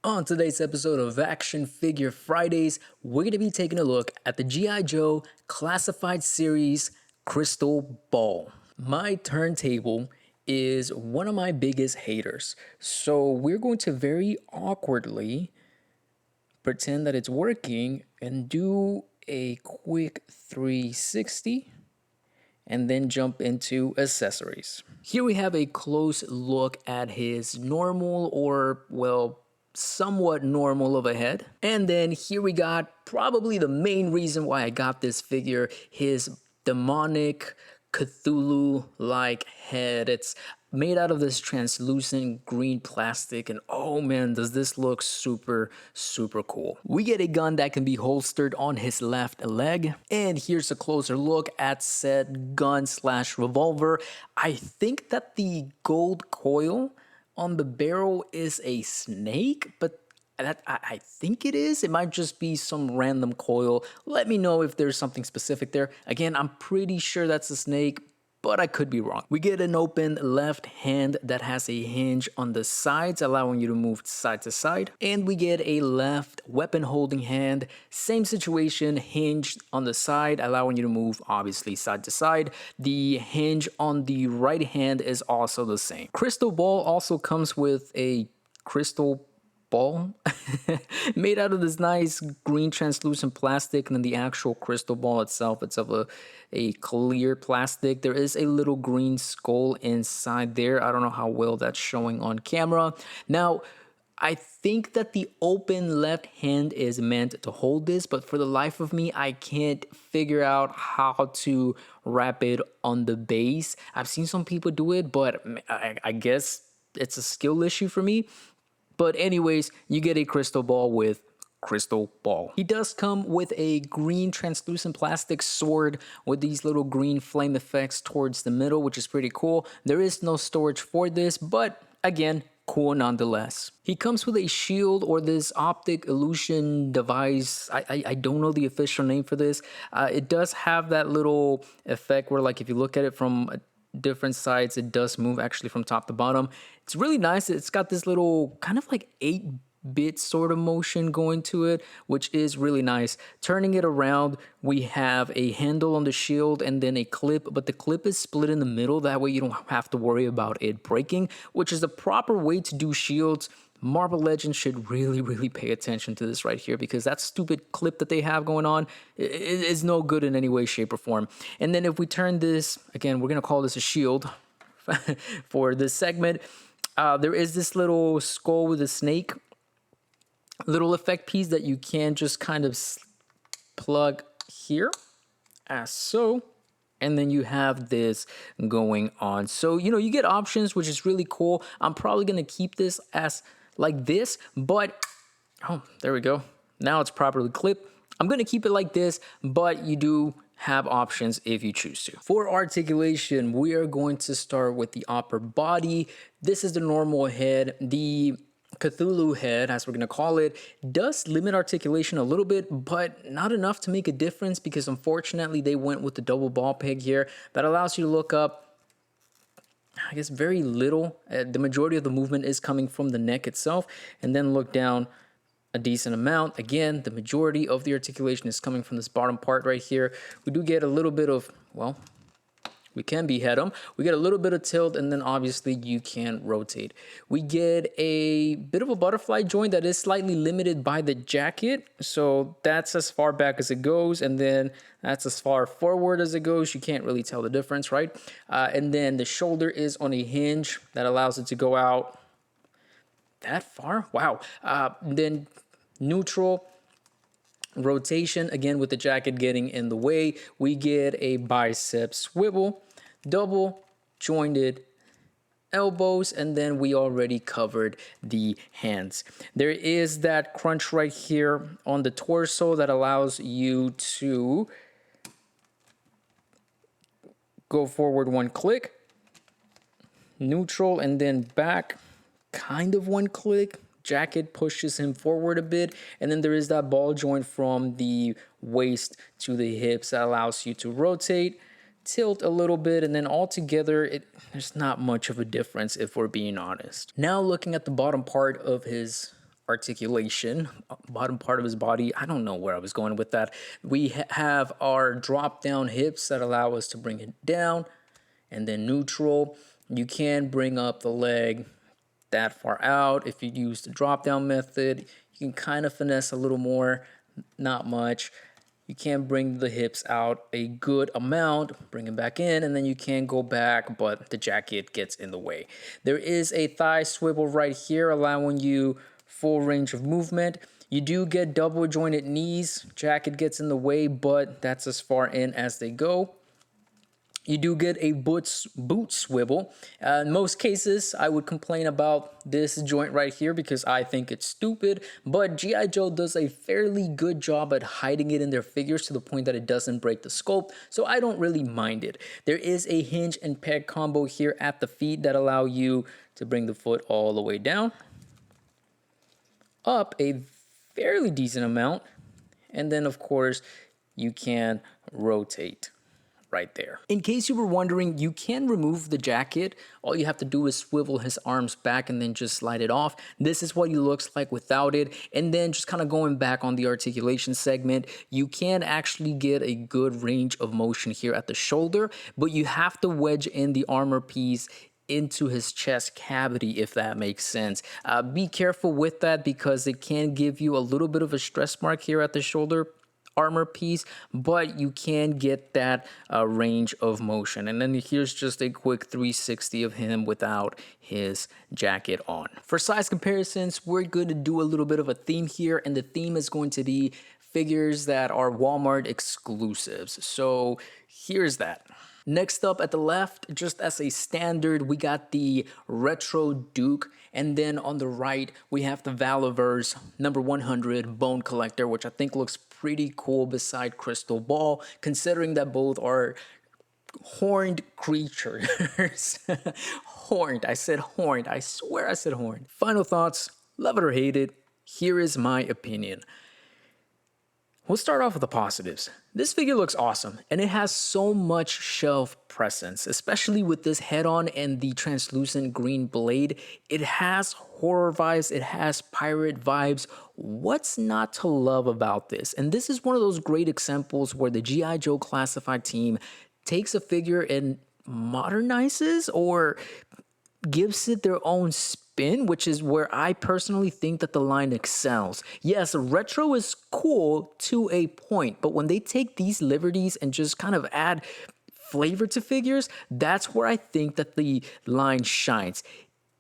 On today's episode of Action Figure Fridays, we're going to be taking a look at the G.I. Joe Classified Series Crystal Ball. My turntable is one of my biggest haters, so we're going to very awkwardly pretend that it's working and do a quick 360 and then jump into accessories. Here we have a close look at his normal or, well, somewhat normal of a head. And then here we got probably the main reason why I got this figure, his demonic Cthulhu-like head. It's made out of this translucent green plastic, and oh man, does this look super cool. We get a gun that can be holstered on his left leg, and here's a closer look at said gun slash revolver. I think that the gold coil on the barrel is a snake, but I think it is. It might just be some random coil. Let me know if there's something specific there. Again, I'm pretty sure that's a snake, but I could be wrong. We get an open left hand that has a hinge on the sides, allowing you to move side to side. And we get a left weapon holding hand, same situation, hinged on the side, allowing you to move obviously side to side. The hinge on the right hand is also the same. Crystal Ball also comes with a crystal ball made out of this nice green translucent plastic, and then the actual crystal ball itself, it's of a clear plastic. There is a little green skull inside there. I don't know how well that's showing on camera. Now, I think that the open left hand is meant to hold this, but for the life of me, I can't figure out how to wrap it on the base. I've seen some people do it, but I guess it's a skill issue for me. But anyways, you get a crystal ball with crystal ball. He does come with a green translucent plastic sword with these little green flame effects towards the middle, which is pretty cool. There is no storage for this, but again, cool nonetheless. He comes with a shield or this optic illusion device. I don't know the official name for this. It does have that little effect where, like, if you look at it from different sides, it does move actually from top to bottom. It's really nice. It's got this little kind of like 8-bit sort of motion going to it, which is really nice. Turning it around, we have a handle on the shield and then a clip, but the clip is split in the middle. That way you don't have to worry about it breaking, which is the proper way to do shields. Marvel Legends should really pay attention to this right here, because that stupid clip that they have going on is no good in any way, shape, or form. And then if we turn this, again, we're going to call this a shield for this segment. There is this little skull with a snake, little effect piece that you can just kind of plug here, as so. And then you have this going on. So, you get options, which is really cool. I'm probably going to keep this as like this, but oh, there we go. Now it's properly clipped. I'm going to keep it like this, but you do have options if you choose to. For articulation, we are going to start with the upper body. This is the normal head. The Cthulhu head, as we're going to call it, does limit articulation a little bit, but not enough to make a difference, because unfortunately they went with the double ball peg here that allows you to look up, I guess, very little. The majority of the movement is coming from the neck itself, and then look down a decent amount. Again, the majority of the articulation is coming from this bottom part right here. We do get a little bit of, well, we can behead them. We get a little bit of tilt, and then obviously you can rotate. We get a bit of a butterfly joint that is slightly limited by the jacket. So that's as far back as it goes, and then that's as far forward as it goes. You can't really tell the difference, right? And then the shoulder is on a hinge that allows it to go out that far. Wow. Then neutral rotation, again with the jacket getting in the way. We get a bicep swivel, double jointed elbows, and then we already covered the hands. There is that crunch right here on the torso that allows you to go forward one click, neutral, and then back kind of one click. Jacket pushes him forward a bit, and then there is that ball joint from the waist to the hips that allows you to rotate, tilt a little bit, and then altogether there's not much of a difference if we're being honest. Now looking at the bottom part of his articulation, bottom part of his body. I don't know where I was going with that. We have our drop down hips that allow us to bring it down, and then neutral. You can bring up the leg that far out. If you use the drop down method, you can kind of finesse a little more, not much. You can bring the hips out a good amount, bring them back in, and then you can go back, but the jacket gets in the way. There is a thigh swivel right here, allowing you full range of movement. You do get double jointed knees. Jacket gets in the way, but that's as far in as they go. You do get a boot swivel. In most cases, I would complain about this joint right here because I think it's stupid, but G.I. Joe does a fairly good job at hiding it in their figures to the point that it doesn't break the sculpt, so I don't really mind it. There is a hinge and peg combo here at the feet that allow you to bring the foot all the way down, up a fairly decent amount, and then of course you can rotate right there. In case you were wondering, you can remove the jacket. All you have to do is swivel his arms back and then just slide it off. This is what he looks like without it. And then just kind of going back on the articulation segment, you can actually get a good range of motion here at the shoulder, but you have to wedge in the armor piece into his chest cavity, if that makes sense. Be careful with that because it can give you a little bit of a stress mark here at the shoulder armor piece, but you can get that range of motion. And then here's just a quick 360 of him without his jacket on. For size comparisons, we're going to do a little bit of a theme here, and the theme is going to be figures that are Walmart exclusives. So here's that. Next up at the left, just as a standard, we got the Retro Duke. And then on the right, we have the Valaverse number 100 Bone Collector, which I think looks pretty cool beside Crystal Ball, considering that both are horned creatures. Horned. I said horned. I swear I said horned. Final thoughts, love it or hate it. Here is my opinion. We'll start off with the positives. This figure looks awesome, and it has so much shelf presence, especially with this head-on and the translucent green blade. It has horror vibes, it has pirate vibes. What's not to love about this? And this is one of those great examples where the G.I. Joe Classified team takes a figure and modernizes or gives it their own spin, which is where I personally think that the line excels. Yes, retro is cool to a point, but when they take these liberties and just kind of add flavor to figures, that's where I think that the line shines.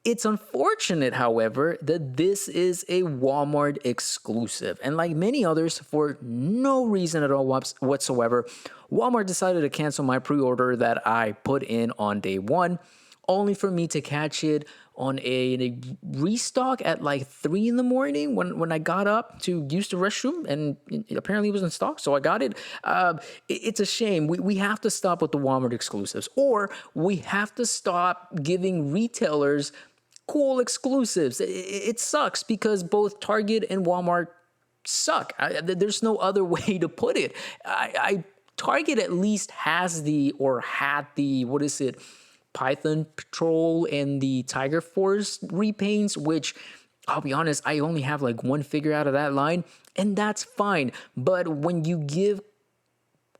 It's unfortunate, however, that this is a Walmart exclusive. And like many others, for no reason at all whatsoever, Walmart decided to cancel my pre-order that I put in on day one, only for me to catch it on a restock at like 3 in the morning when I got up to use the restroom, and apparently it was in stock, so I got it. It's a shame. We have to stop with the Walmart exclusives, or we have to stop giving retailers cool exclusives. It sucks because both Target and Walmart suck. There's no other way to put it. Target at least has had the, what is it? Python Patrol and the Tiger Force repaints, which I'll be honest, I only have like one figure out of that line, and that's fine. But when you give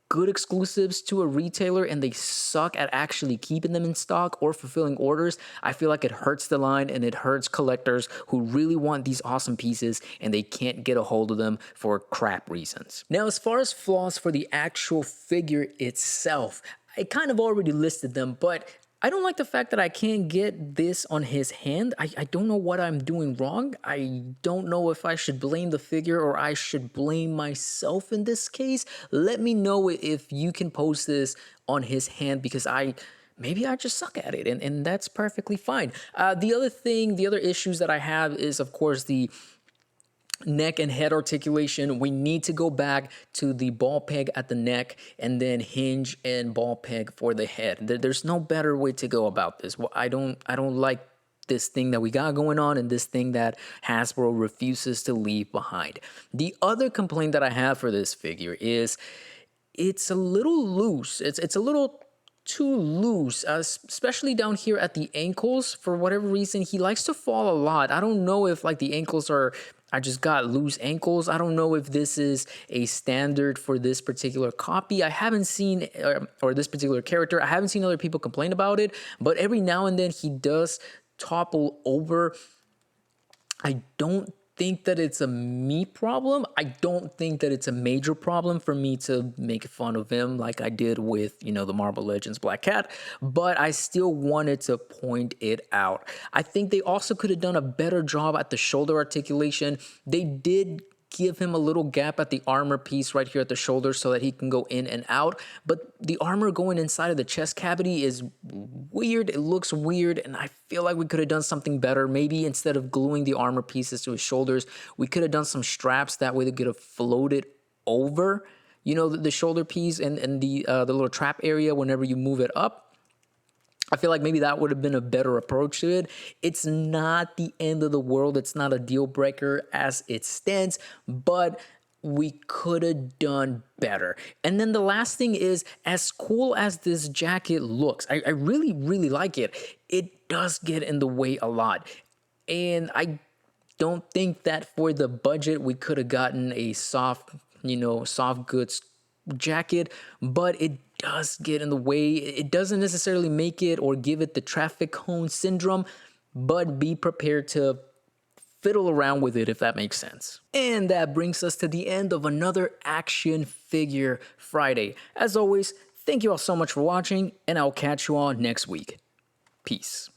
good exclusives to a retailer and they suck at actually keeping them in stock or fulfilling orders, I feel like it hurts the line and it hurts collectors who really want these awesome pieces and they can't get a hold of them for crap reasons. Now, as far as flaws for the actual figure itself, I kind of already listed them, but I don't like the fact that I can't get this on his hand. I don't know what I'm doing wrong. I don't know if I should blame the figure or I should blame myself in this case. Let me know if you can post this on his hand, because maybe I just suck at it, and that's perfectly fine. The other issues that I have is, of course, the neck and head articulation. We need to go back to the ball peg at the neck and then hinge and ball peg for the head. There's no better way to go about this. Well, I don't like this thing that we got going on and this thing that Hasbro refuses to leave behind. The other complaint that I have for this figure is it's a little loose. It's a little too loose, especially down here at the ankles. For whatever reason, he likes to fall a lot. I don't know if like the ankles are, I just got loose ankles. I don't know if this is a standard for this particular copy. I haven't seen, or this particular character, I haven't seen other people complain about it, but every now and then he does topple over. I don't think that it's a me problem. I don't think that it's a major problem for me to make fun of him like I did with, the Marvel Legends Black Cat, but I still wanted to point it out. I think they also could have done a better job at the shoulder articulation. They did give him a little gap at the armor piece right here at the shoulder so that he can go in and out. But the armor going inside of the chest cavity is weird. It looks weird, and I feel like we could have done something better. Maybe instead of gluing the armor pieces to his shoulders, we could have done some straps. That way they could have floated over, the shoulder piece and the little trap area whenever you move it up. I feel like maybe that would have been a better approach to it. It's not the end of the world. It's not a deal breaker as it stands, but we could have done better. And then the last thing is, as cool as this jacket looks, I really, really like it. It does get in the way a lot. And I don't think that for the budget, we could have gotten a soft goods jacket, but it does get in the way. It doesn't necessarily make it or give it the traffic cone syndrome, but be prepared to fiddle around with it if that makes sense. And that brings us to the end of another Action Figure Friday. As always, thank you all so much for watching, and I'll catch you all next week. Peace.